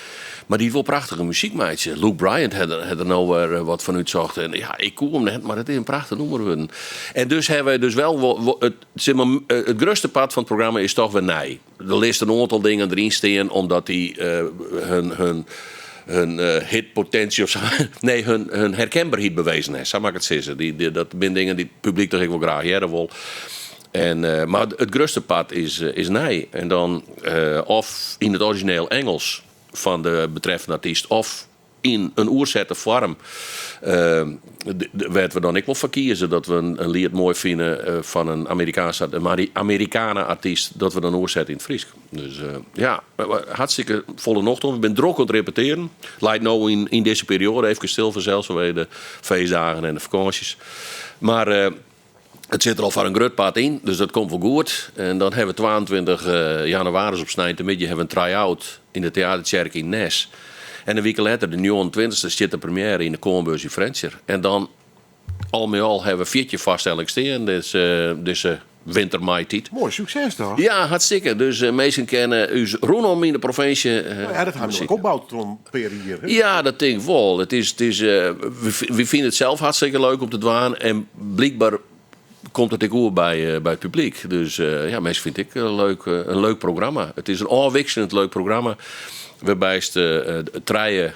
Maar die wil prachtige muziek maken. Luke Bryant had er nou weer wat van uitzocht. En ja, ik koel hem net, maar het is een prachtig nummer. En dus hebben we dus wel het grootste pad van het programma is toch weer nee. Er ligt een aantal dingen erin staan, omdat die hun hitpotentie of zo. Nee, hun herkenbaarheid bewezen heeft. Zo mag ik het zeggen. Dat zijn dingen die het publiek toch ik wel graag jaren wil. Maar het grootste pad is nee. En dan of in het origineel Engels van de betreffende artiest of in een oerzette vorm werden we dan ik wel verkiezen dat we een lied mooi vinden van een Amerikaanse artiest dat we dan oerzetten in het Fries. Dus hartstikke volle ochtend. We zijn druk aan het repeteren. Lijkt nou in deze periode even stil vanzelfs vanwege de feestdagen en de vakanties. Maar het zit er al voor een groot pad in, dus dat komt wel goed. En dan hebben we 22 januari op Snijtemidje hebben we een try-out in de Theaterkerk in Nes. En een week later, de 29e, zit de première in de Korenbeurs in Frencher. En dan, al met al, hebben we 4 vaststellingen staan. Dus winter-mei-tijd. Mooi succes toch? Ja, hartstikke. Dus meesten kennen u rondom in de provincie. Dat gaan we ook opbouwen om periode. Ja, dat denk ik wel. We vinden het zelf hartstikke leuk om te doen. En blijkbaar komt het ook bij het publiek. Dus mensen vind ik een leuk programma. Het is een afwisselend leuk programma. Waarbij de treien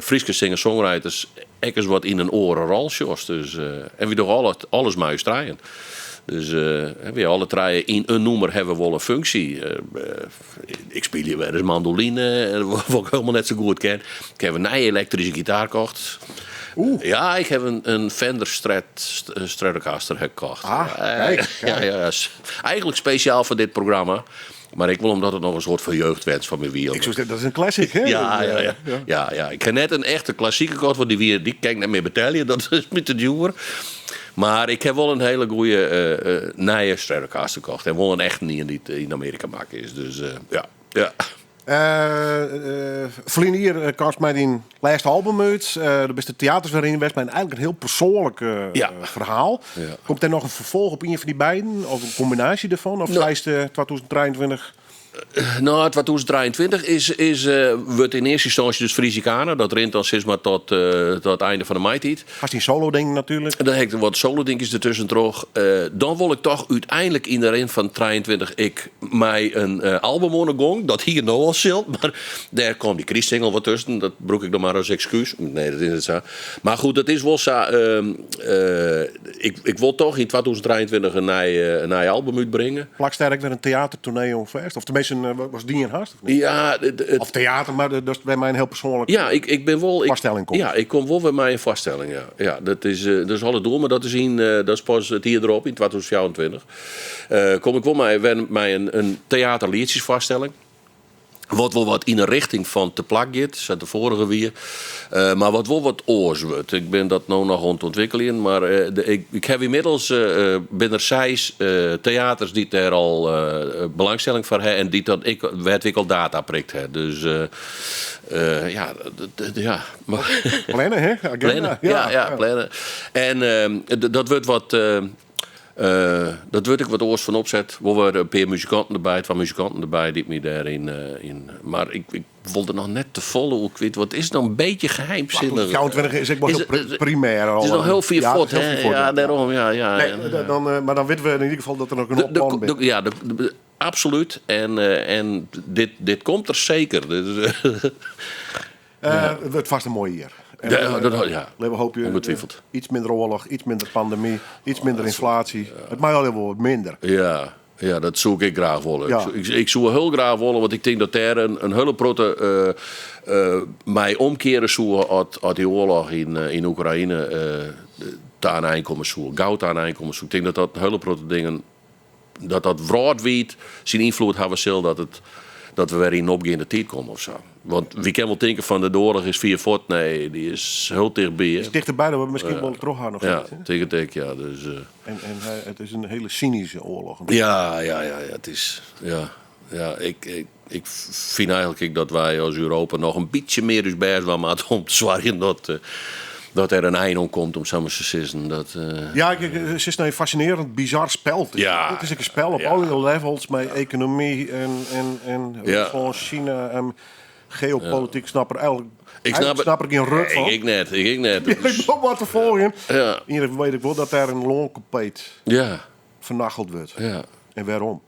Friese singer-songwriters ekkers wat in een oren ralsjos. Dus, en we doen alles maar treien. Dus we alle treien in een nummer hebben we wel een functie. Ik speel hier wel eens mandoline, wat ik helemaal net zo goed ken. Ik heb een nieuwe elektrische gitaar gekocht. Ja, ik heb een Fender Stratocaster gekocht. Kijk. Ja. Eigenlijk speciaal voor dit programma. Maar ik wil omdat het nog een soort van jeugdwens van mijn wiel. Dat is een classic, hè? Ja. Ik heb net een echte klassieke gekocht, want die kan ik niet meer betalen. Dat is met te duur. Maar ik heb wel een hele goede nieuwe Stratocaster gekocht. En wel een echte die in Amerika maken is. Dus ja. Vlinier kast mij die laatste album uit. De beste theaters waarin was, maar eigenlijk een heel persoonlijk verhaal. Komt er nog een vervolg op een van die beiden? Of een combinatie ervan? Of is het 2023 Nou, 2023 wordt in eerste instantie dus Friesikaner. Dat rent dan sinds maar tot het einde van de maitijd. Als die solo ding natuurlijk. Dan heb ik wat solo-dingetjes ertussen terug. Dan wil ik toch uiteindelijk in de rent van 23 ik mij een album ondergong. Dat hier nou al zult. Maar daar kwam die Christ-single wat tussen. Dat broek ik dan maar als excuus. Nee, dat is het zo. Maar goed, dat is wel zo. Ik wil toch in 2023 een nieuw album uitbrengen. Plaksterk weer een theatertournee onverst. Of tenminste, was die in Haast? Of niet? Ja, Of theater, maar dat is bij mij een heel persoonlijk ja, ik ben wel. vaststelling komt. Ja, ik kom wel bij mij een vaststelling. Ja, dat is alle doel, maar dat is pas het hier erop in 2024. Kom ik wel bij een theaterliedjesvaststelling. Wat wel wat in de richting van te plak gaat, zat de vorige weer. Maar wat wel wat oors wordt. Ik ben dat nou nog aan het ontwikkelen. Maar ik heb inmiddels binnen 6 theaters die daar al belangstelling voor hebben. En die dat ik werkelijk data prikt heb. Dus ja. Maar Plannen, hè? Agenda. plannen. Ja, plannen. En dat wordt wat... dat wordt ik wat oors van opzet. We waren een paar muzikanten erbij, 2 muzikanten erbij die me daarin in. Maar ik wilde nog net te volle. Ik weet wat is dan een beetje geheimzinnig. 22 is ik wel Is heel primair al. Het is nog heel veel fort, het is hè? heel veel fort, Ja, daarom, ja. Nee, maar dan weten we in ieder geval dat er nog een opplan bent. Ja, absoluut. En dit komt er zeker. Dus, Het wordt vast een mooi jaar. En, we hopen ongetwijfeld. iets minder oorlog, iets minder pandemie, iets minder inflatie. Het mag al wel wat minder. Ja, dat zoek ik graag willen. Ja. Ik zoek heel graag willen, want ik denk dat er een hele grote mij omkeren zoeken uit die oorlog in Oekraïne te aan einkomen zoeken, goud aan einkomen zoeken. Ik denk dat hele grote dingen, dat wraadwiet zijn invloed hebben zal dat we weer in een opgaande tijd komen of zo. Want wie kan wel denken van de oorlog is 4 voet, nee, die is heel dichtbij. Het is dichterbij dat we misschien wel terug gaan nog Ja, steeds, hè? ja. Dus, En het is een hele cynische oorlog. ja, het is... Ja, ik vind eigenlijk dat wij als Europa nog een beetje meer dus bij zijn om te zwaaien dat er een einde om komt om samen te zitten. Ja, het is een fascinerend, bizar spel. Het is een spel op alle levels met economie en gewoon China en geopolitiek. Snap er eigenlijk snap er geen ruk van. Ik net. Ik ben wat te volgen. Ja. Hier weet ik wel dat daar een looncompleet vernacheld wordt. Ja. En waarom?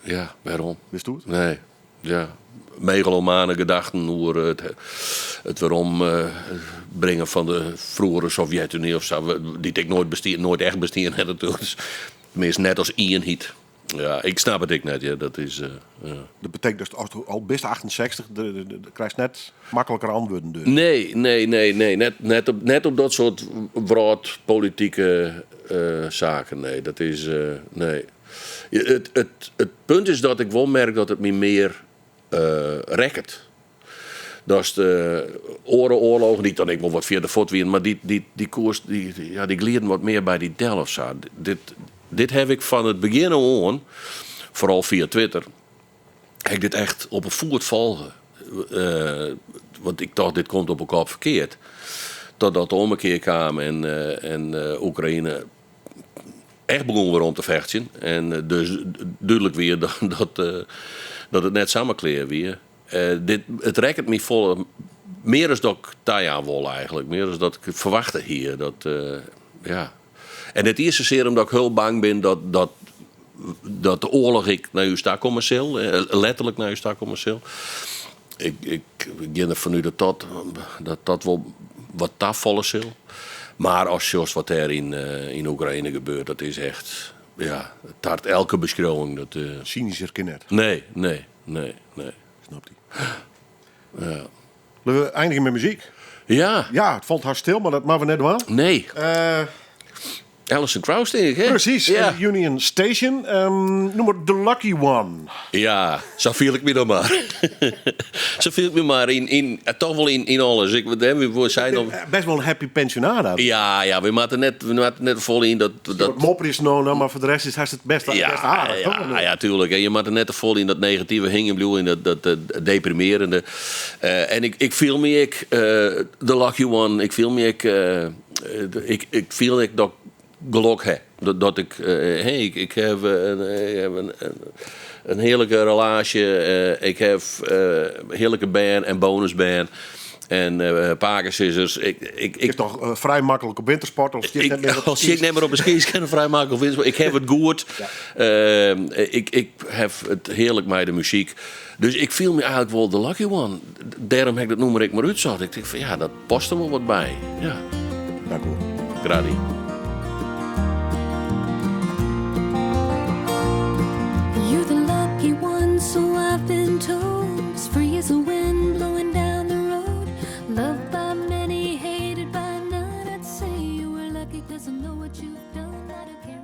Ja, waarom? Wist u het? Nee, ja. Megalomane gedachten hoe het waarom brengen van de vroegere Sovjet-Unie of zo, die ik nooit echt bestien had natuurlijk. Dus, tenminste net als Ian Heat. Ja, ik snap het net. Ja, dat is. Dat betekent dus al best 68, krijg je net makkelijker antwoorden. Dus. Nee. Net op dat soort politieke zaken. Nee, dat is. Nee. Het punt is dat ik wel merk dat het me meer rekt. Dat is de oorlogen, die dan ik wel wat via de voet weer, maar die koers die gleden wat meer bij die Dell of zo. Dit heb ik van het begin aan, vooral via Twitter, heb ik dit echt op een voet volgen. Want ik dacht, dit komt op elkaar verkeerd. Totdat de ommekeer kwam en Oekraïne echt begon weer om te vechten. En dus duidelijk weer dat het net samenkleer weer. Het rekt me vol. Meer dan dat ik Taya wil eigenlijk. Meer dan dat ik verwachtte hier. Ja. En het is zozeer omdat ik heel bang ben dat de oorlog ik naar u sta commercieel. Letterlijk naar u sta commercieel. Ik ben ervan nu dat wel wat tafvallen zal. Maar als je wat er in Oekraïne gebeurt, dat is echt... Ja, het hart elke beschouwing. Cynischer kan net. Nee. Snapt hij. Ja. Zullen we eindigen met muziek? Ja. Ja, het valt hard stil, maar dat maken we net wel. Nee. Alison Krauss, denk ik, hè? Precies, Ja. Union Station. Noem maar The Lucky One. Ja, zo viel ik me dan maar. Zo viel ik me maar toch wel in alles. We zijn dan... Best wel een happy pensionada. Ja, we maakten net vol in dat... Mopper is maar voor de rest is het best aardig. Ja, tuurlijk. En je maakt er net te vol in dat negatieve hingen blue, in dat deprimerende. En ik viel me The Lucky One. Ik viel me ik viel dat geluk heb. Dat ik heb een heerlijke relatie. Ik heb heerlijke band en bonusband. En Parkersissers. Ik heb toch vrij makkelijk op wintersport. Of zit net meer op de Als ik skis? net maar op een skis kan vrij maken of ik heb het goed. Ik heb het heerlijk met de muziek. Dus ik viel me eigenlijk wel de lucky one. Daarom heb ik dat nummer ik maar uitzocht. Ik dacht van ja, dat past er wel wat bij. Ja, Dank u. gradi. You're the lucky one, so I've been told. As free as a wind blowing down the road. Loved by many, hated by none. I'd say you were lucky 'cause I know what you've done. I don't care.